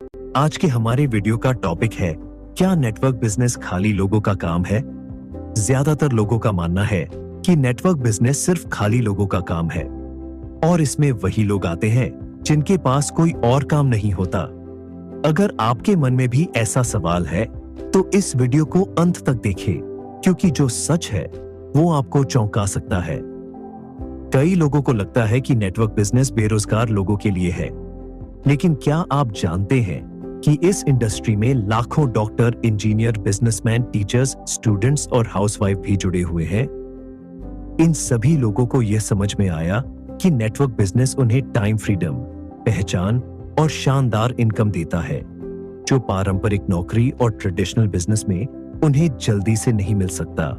आज के हमारे वीडियो का टॉपिक है, क्या नेटवर्क बिजनेस खाली लोगों का काम है? ज्यादातर लोगों का मानना है कि नेटवर्क बिजनेस सिर्फ खाली लोगों का काम है और इसमें वही लोग आते हैं जिनके पास कोई और काम नहीं होता। अगर आपके मन में भी ऐसा सवाल है तो इस वीडियो को अंत तक देखें, क्योंकि जो सच है वो आपको चौंका सकता है। कई लोगों को लगता है कि नेटवर्क बिजनेस बेरोजगार लोगों के लिए है, लेकिन क्या आप जानते हैं कि इस इंडस्ट्री में लाखों doctor, engineer, businessman, teachers, students और हाउसवाइफ भी जुड़े हुए हैं। इन सभी लोगों को यह समझ में आया कि नेटवर्क बिजनेस उन्हें टाइम फ्रीडम, पहचान और शानदार इनकम देता है, जो पारंपरिक नौकरी और ट्रेडिशनल बिजनेस में उन्हें जल्दी से नहीं मिल सकता।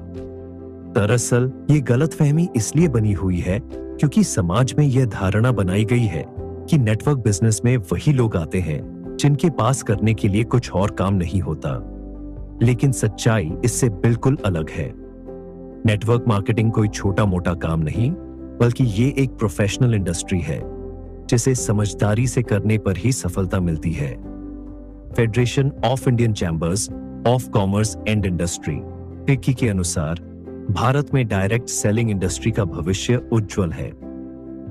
दरअसल ये गलतफहमी इसलिए बनी हुई है क्योंकि समाज में यह धारणा बनाई गई है कि नेटवर्क बिजनेस में वही लोग आते हैं जिनके पास करने के लिए कुछ और काम नहीं होता। लेकिन सच्चाई इससे बिल्कुल अलग है। नेटवर्क मार्केटिंग कोई छोटा मोटा काम नहीं, बल्कि ये एक प्रोफेशनल इंडस्ट्री है जिसे समझदारी से करने पर ही सफलता मिलती है। Federation of Indian chambers of commerce and industry FICCI के अनुसार भारत में डायरेक्ट सेलिंग इंडस्ट्री का भविष्य उज्जवल है।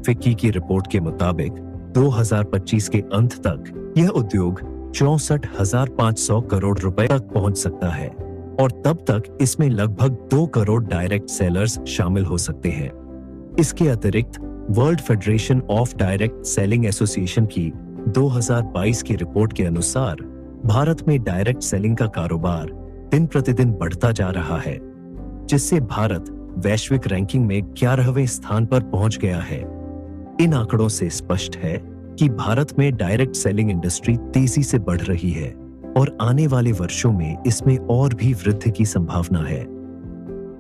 फिक्की की रिपोर्ट के मुताबिक 2025 के अंत तक यह उद्योग 64,500 करोड़ रुपए तक पहुंच सकता है और तब तक इसमें लगभग 2 करोड़ डायरेक्ट सेलर्स शामिल हो सकते हैं। इसके अतिरिक्त world federation of direct selling association की 2022 की रिपोर्ट के अनुसार भारत में डायरेक्ट सेलिंग का कारोबार दिन प्रतिदिन बढ़ता जा रहा है, जिससे भारत वैश्विक रैंकिंग में 11वें स्थान पर पहुंच गया है। इन आंकड़ों से स्पष्ट है कि भारत में डायरेक्ट सेलिंग इंडस्ट्री तेजी से बढ़ रही है और आने वाले वर्षों में इसमें और भी वृद्धि की संभावना है।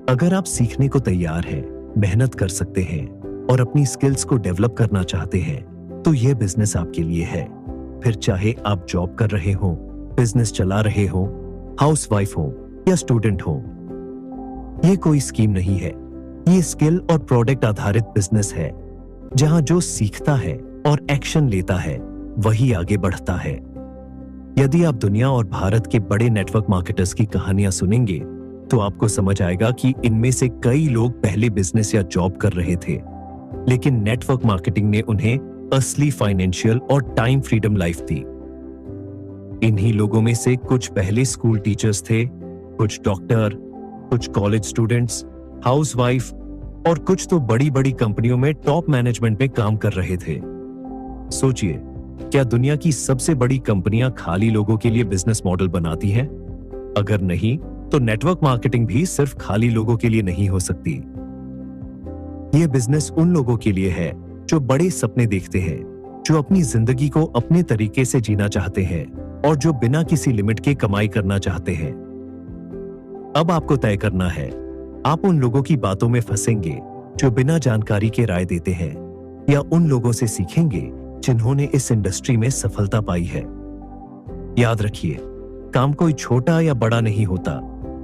अगर आप सीखने को तैयार हैं, मेहनत कर सकते हैं और अपनी स्किल्स को डेवलप करना चाहते हैं, तो यह बिजनेस आपके लिए है। फिर चाहे आप जॉब कर रहे हो, बिजनेस चला रहे हो, हाउसवाइफ हो या स्टूडेंट हो, ये कोई स्कीम नहीं है। ये स्किल और प्रोडक्ट आधारित बिजनेस है, जहां जो सीखता है और एक्शन लेता है वही आगे बढ़ता है। यदि आप दुनिया और भारत के बड़े नेटवर्क मार्केटर्स की कहानियां सुनेंगे तो आपको समझ आएगा कि इनमें से कई लोग पहले बिजनेस या जॉब कर रहे थे, लेकिन नेटवर्क मार्केटिंग ने उन्हें असली फाइनेंशियल और टाइम फ्रीडम लाइफ दी। इन्हीं लोगों में से कुछ पहले स्कूल टीचर्स थे, कुछ डॉक्टर, कुछ कॉलेज स्टूडेंट्स, हाउसवाइफ और कुछ तो बड़ी बड़ी कंपनियों में टॉप मैनेजमेंट में काम कर रहे थे। सोचिए, क्या दुनिया की सबसे बड़ी कंपनियां खाली लोगों के लिए बिजनेस मॉडल बनाती हैं? अगर नहीं, तो नेटवर्क मार्केटिंग भी सिर्फ खाली लोगों के लिए नहीं हो सकती। यह बिजनेस उन लोगों के लिए है जो बड़े सपने देखते हैं, जो अपनी जिंदगी को अपने तरीके से जीना चाहते हैं और जो बिना किसी लिमिट के कमाई करना चाहते हैं। अब आपको तय करना है, आप उन लोगों की बातों में फंसेंगे जो बिना जानकारी के राय देते हैं, या उन लोगों से सीखेंगे जिन्होंने इस इंडस्ट्री में सफलता पाई है। याद रखिए, काम कोई छोटा या बड़ा नहीं होता,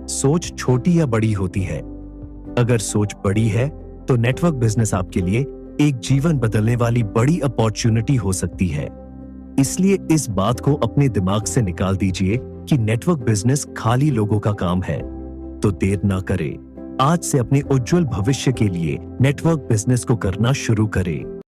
सोच छोटी या बड़ी होती है। अगर सोच बड़ी है तो नेटवर्क बिजनेस आपके लिए एक जीवन बदलने वाली बड़ी अपॉर्चुनिटी हो सकती है। इसलिए इस बात को अपने दिमाग से निकाल दीजिए कि नेटवर्क बिजनेस खाली लोगों का काम है। तो देर ना करें, आज से अपने उज्जवल भविष्य के लिए नेटवर्क बिजनेस को करना शुरू करें।